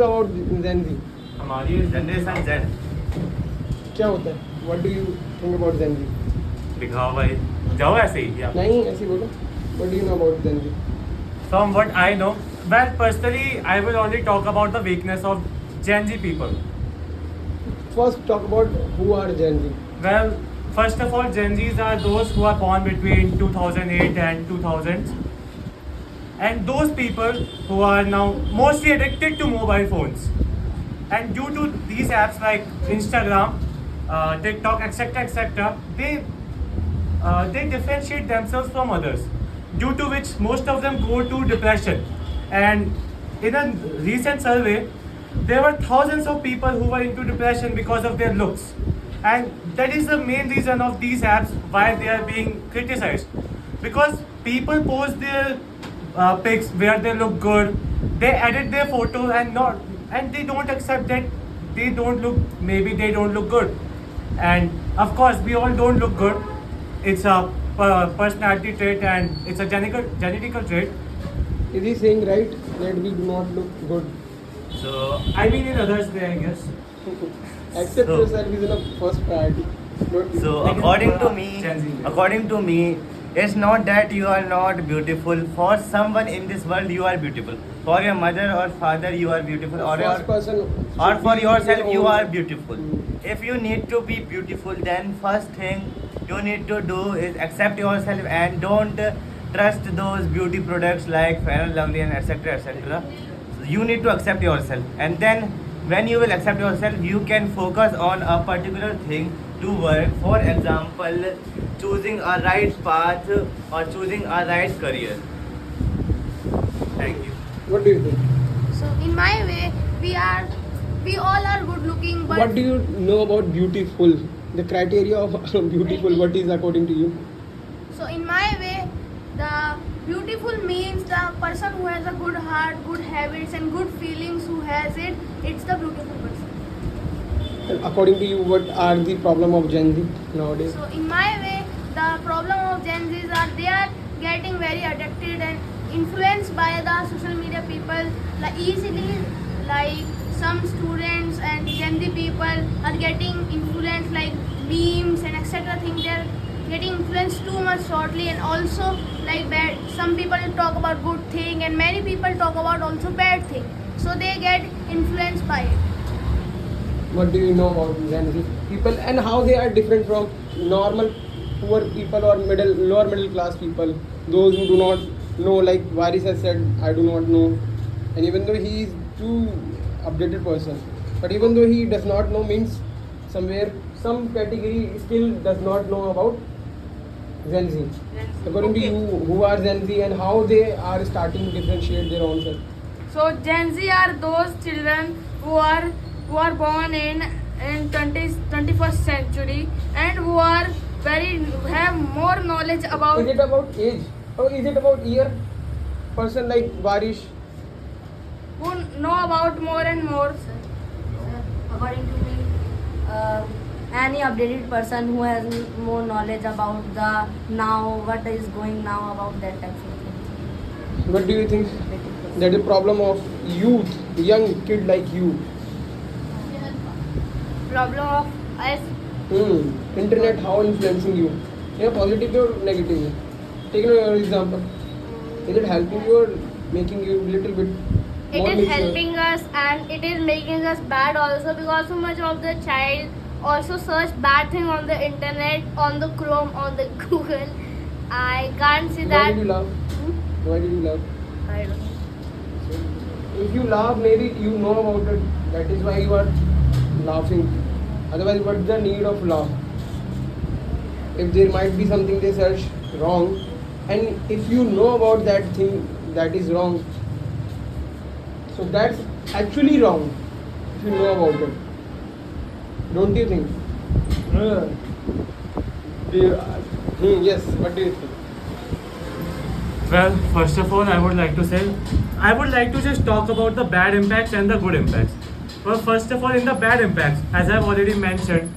about Gen Z? हमारी generation Z क्या होता है? What do you think about Gen Z? दिखाओ भाई, जाओ ऐसे ही या नहीं ऐसे ही बोलो. What do you know about Gen Z? From what I know, well, personally, I will only talk about the weakness of Gen Z people. First, talk about who are Gen Z. Well, first of all, Gen Zs are those who are born between 2008 and 2000s. And those people who are now mostly addicted to mobile phones. And due to these apps like Instagram, TikTok, etc., they differentiate themselves from others, due to which most of them go to depression. And in a recent survey, there were thousands of people who were into depression because of their looks. And that is the main reason of these apps why they are being criticized. Because people post their pics where they look good, they edit their photos and they don't accept that they don't look good. And of course, we all don't look good. It's a personality trait and it's a genetical trait. Is he saying right that we do not look good? So I mean, in others way, I guess. Accept So- yourself is the first priority. Not you. So Like, Gen Z. according to me, it's not that you are not beautiful. For someone in this world, you are beautiful. For your mother or father, you are beautiful. Or first person. or should for be yourself, your you own are self. beautiful. Mm. If you need to be beautiful, then first thing you need to do is accept yourself and don't trust those beauty products like Fair and Lovely and etc. You need to accept yourself, and then when you will accept yourself, you can focus on a particular thing to work. For example, choosing a right path or choosing a right career. Thank you. What do you think? So in my way, we all are good looking, but What do you know about beautiful? The criteria of beautiful, what is according to you? so in my way, the beautiful means the person who has a good heart, good habits, and good feelings. Who has it? It's the beautiful person. And according to you, what are the problem of Gen Z nowadays? So in my way, the problem of Gen Zs are they are getting very addicted and influenced by the social media people like easily. Like some students and Gen Z people are getting influenced like memes and etc. thing. They're getting influenced too much shortly, and also like bad. Some people talk about good thing and many people talk about also bad thing. So they get influenced by it. What do you know about Gen Z people and how they are different from normal poor people or lower middle class people? Those who do not know, like Varis has said, I do not know. And even though he is too updated person, but even though he does not know means somewhere some category still does not know about Gen Z. According to you, who are Gen Z and how they are starting to differentiate their own self? So Gen Z are those children who are born in 21st century and who are have more knowledge about. Is it about age or is it about year? Person like Varish. Who know about more and more. According to me, any updated person who has more knowledge about the now, what is going now about that type of thing. What do you think that the problem of youth, young kid like you? Problem of us. Internet how influencing you? Yeah, positive or negative? Take your example. Is it helping you or making you little bit It more is mature? helping us and it is making us bad also, because so much of the child also search bad thing on the internet, on the Chrome, on the Google. I can't see Why that. did you laugh? Why did you laugh? I don't know. If you laugh, maybe you know about it. That is why you are laughing. Otherwise, what's the need of laugh? If there might be something they search wrong, and if you know about that thing that is wrong, so that's actually wrong. If you know about it, don't you think? Yes. What do you think? Well, first of all, I would like to just talk about the bad impacts and the good impacts. Well, first of all, in the bad impacts, as I've already mentioned,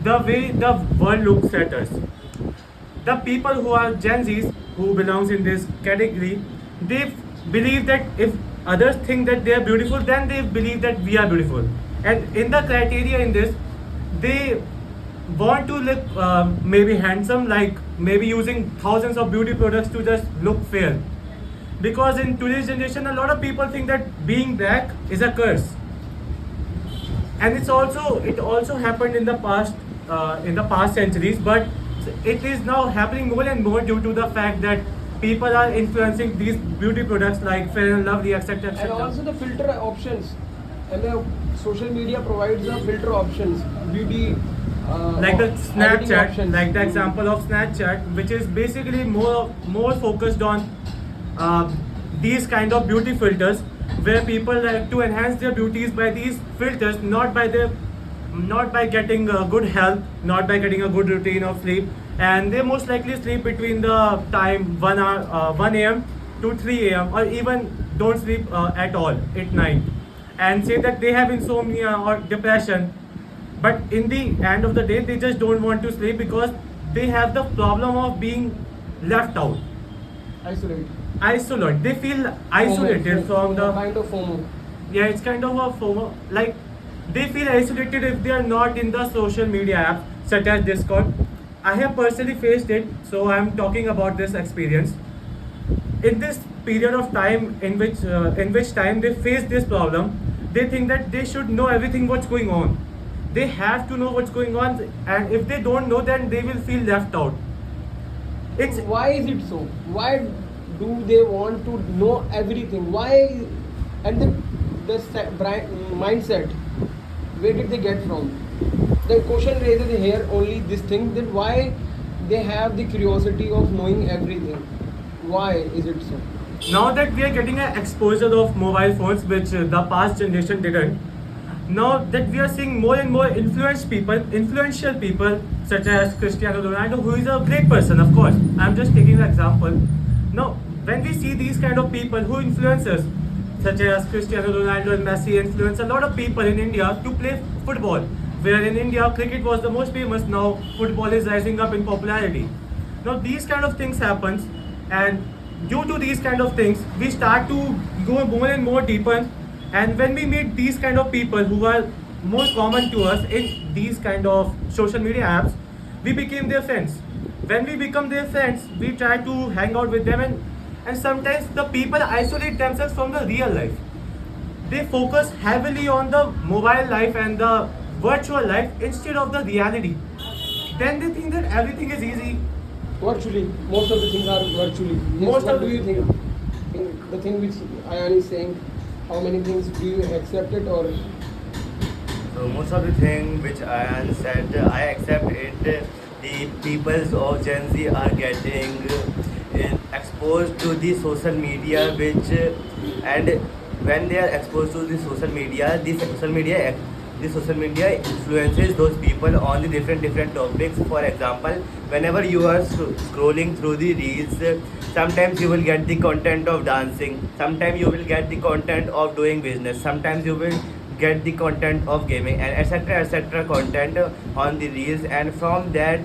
the way the world looks at us. The people who are Gen Zs, who belongs in this category, they believe that if others think that they are beautiful, then they believe that we are beautiful. And in the criteria in this, they want to look maybe handsome, like maybe using thousands of beauty products to just look fair. Because in today's generation, a lot of people think that being black is a curse. And it also happened in the past centuries, but it is now happening more and more due to the fact that people are influencing these beauty products like Fair and Lovely, etc., And etc. also the filter options. And the social media provides the filter options, beauty, Like the editing Snapchat, options. like the example of Snapchat, which is basically more focused on these kind of beauty filters, where people like to enhance their beauties by these filters, not by getting good health, not by getting a good routine of sleep, and they most likely sleep between the time 1 a.m. to 3 a.m. or even don't sleep at all at night, and say that they have insomnia or depression. But in the end of the day, they just don't want to sleep because they have the problem of being left out, Isolate. They feel isolated from the. kind of FOMO. Yeah, it's kind of a FOMO. Like they feel isolated if they are not in the social media apps such as Discord. I have personally faced it, so I'm talking about this experience. In this period of time, in which time they face this problem, they think that they should know everything what's going on. They have to know what's going on, and if they don't know, then they will feel left out. It's Why is it so? Why do they want to know everything? Why? And mindset, where did they get from? The question raises here only this thing, that why they have the curiosity of knowing everything. Why is it so? now that we are getting an exposure of mobile phones, which the past generation didn't. Now that we are seeing more and more influential people such as Cristiano Ronaldo, who is a great person, of course. I'm just taking an example. Now, when we see these kind of people who influence us, such as Cristiano Ronaldo and Messi, influence a lot of people in India to play football. Where in India, cricket was the most famous. Now, football is rising up in popularity. Now, these kind of things happens, and due to these kind of things, we start to go more and more deeper. And when we meet these kind of people who are more common to us in these kind of social media apps, we became their friends. When we become their friends, we try to hang out with them, and sometimes the people isolate themselves from the real life. They focus heavily on the mobile life and the virtual life instead of the reality. Then they think that everything is easy. Virtually, most of the things are virtually. Yes, Most what of do the- you think? The thing which Ayan is saying, how many things do you accept it, or So most of the thing which I said, I accept it. The peoples of Gen Z are getting exposed to the social media, and when they are exposed to the social media, the social media influences those people on the different topics. For example, whenever you are scrolling through the reels, sometimes you will get the content of dancing, sometimes you will get the content of doing business, sometimes you will get the content of gaming, and etc content on the reels, and from that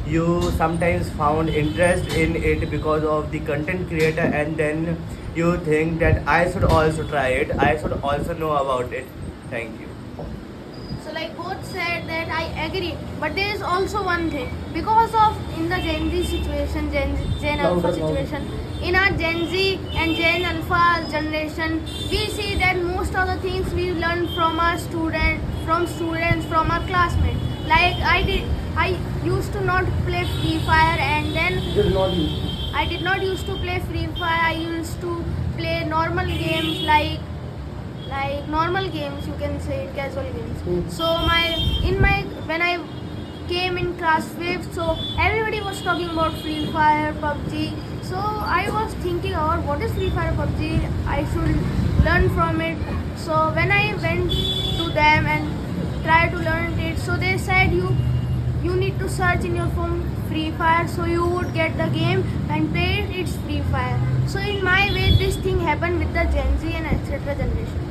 you sometimes found interest in it because of the content creator, and then you think that I should also try it, I should also know about it. Thank you. So like both said that I agree, but there is also one thing, because of in the Gen Z situation, Gen Alpha Louder, situation, in our Gen Z and Gen Alpha generation, we see that most of the things we learn from our students, from our classmates. Like I used to not play Free Fire, and then did not use? I did not used to play Free Fire. I used to play normal games like normal games, you can say it, casual games. So when I came in class 5th, so everybody was talking about Free Fire, PUBG. So I was thinking about what is Free Fire, PUBG. I should learn from it. So when I went to them and tried to learn it, so they said you need to search in your phone Free Fire, so you would get the game and play it. It's Free Fire. So in my way, this thing happened with the Gen Z and etc. generation.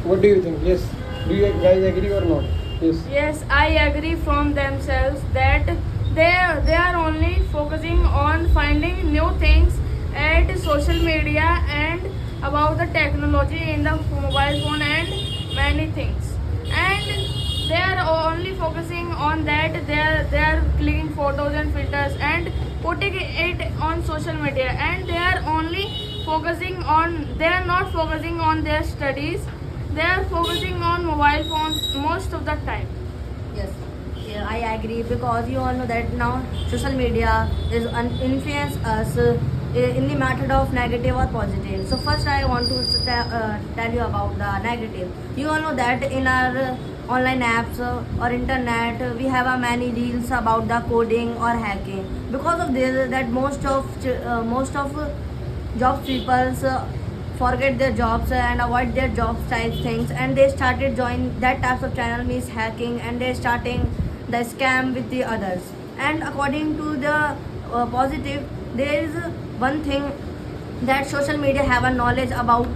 What do you think? Yes. Do you guys agree or not? Yes. Yes, I agree from themselves that they are only focusing on finding new things at social media and about the technology in the mobile phone and many things. And they are only focusing on that. They are clicking photos and filters and putting it on social media, and they are only focusing on, they are not focusing on their studies. They are focusing on mobile phones most of the time. Yes, yeah, I agree, because you all know that now social media is influence us in the method of negative or positive. So first I want to tell you about the negative. You all know that in our online apps or internet we have many reels about the coding or hacking. Because of this, that most of job peoples forget their jobs and avoid their jobs type things, and they started join that types of channel means hacking, and they starting the scam with the others. And according to the positive, there is one thing that social media have a knowledge about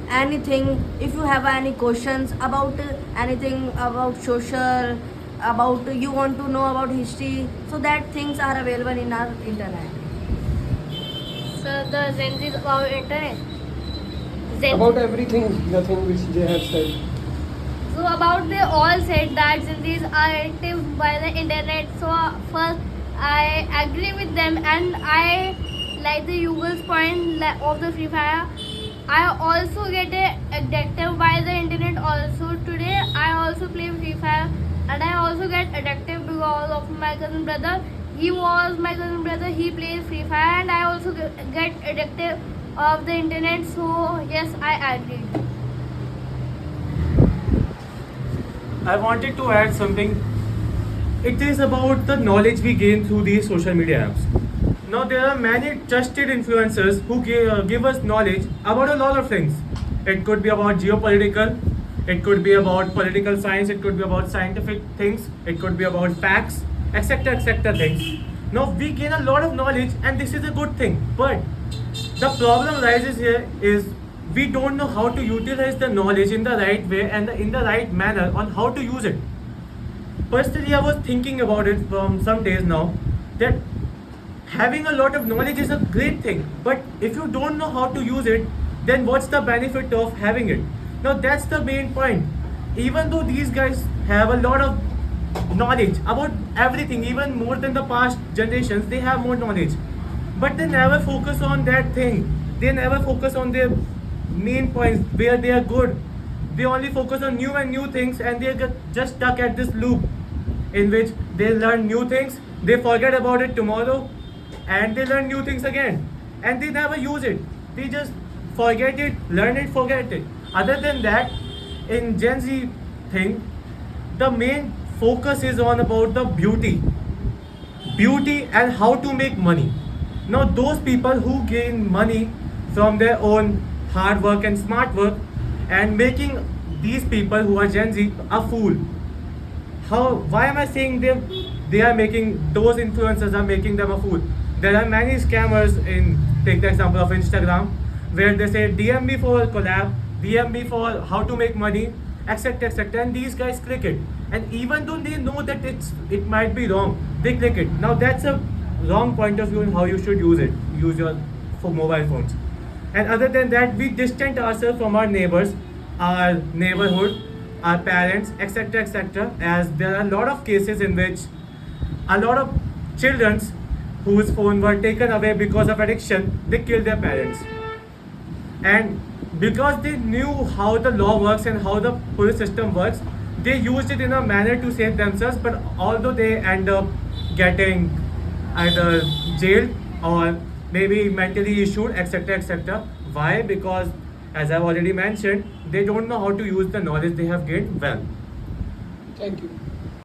anything. If you have any questions about anything about social, about you want to know about history, so that things are available in our internet. So the Gen Z about internet. Gen About everything, the thing which they have said. So about they all said that Gen Zs are active by the internet. So first I agree with them, and I like the Google's point of the Free Fire. I also get addictive by the internet. Also today I also play Free Fire, and I also get addictive because of my cousin brother. He was my cousin brother. He plays Free Fire, and I also get addictive of the internet. So yes, I agreed. I wanted to add something. It is about the knowledge we gain through these social media apps. Now there are many trusted influencers who give us knowledge about a lot of things. It could be about geopolitical, it could be about political science, it could be about scientific things, it could be about facts, etc. things. Now we gain a lot of knowledge, and this is a good thing. But the problem rises here is we don't know how to utilize the knowledge in the right way and in the right manner on how to use it. Personally, I was thinking about it from some days now that having a lot of knowledge is a great thing, but if you don't know how to use it, then what's the benefit of having it? Now that's the main point. Even though these guys have a lot of knowledge about everything, even more than the past generations, they have more knowledge, but they never focus on that thing. They never focus on their main points where they are good. They only focus on new and new things, and they get just stuck at this loop in which they learn new things, they forget about it tomorrow, and they learn new things again, and they never use it. They just forget it, learn it, forget it. Other than that, in Gen Z thing, the main focus is on about the beauty and how to make money. Now those people who gain money from their own hard work and smart work, and making these people who are Gen Z a fool. Why am I saying they are making, those influencers are making them a fool? There are many scammers take the example of Instagram, where they say DM me for collab, DM me for how to make money, etc. and these guys click it. And even though they know that it might be wrong, they click it. Now that's a wrong point of view on how you should use your mobile phones. And other than that, we distance ourselves from our neighbors, our neighborhood, our parents, etc. as there are a lot of cases in which a lot of children whose phone were taken away because of addiction, they killed their parents. And because they knew how the law works and how the police system works, they used it in a manner to save themselves, but although they end up getting either jailed or maybe mentally issued, etc. Why? Because, as I've already mentioned, they don't know how to use the knowledge they have gained well. Thank you.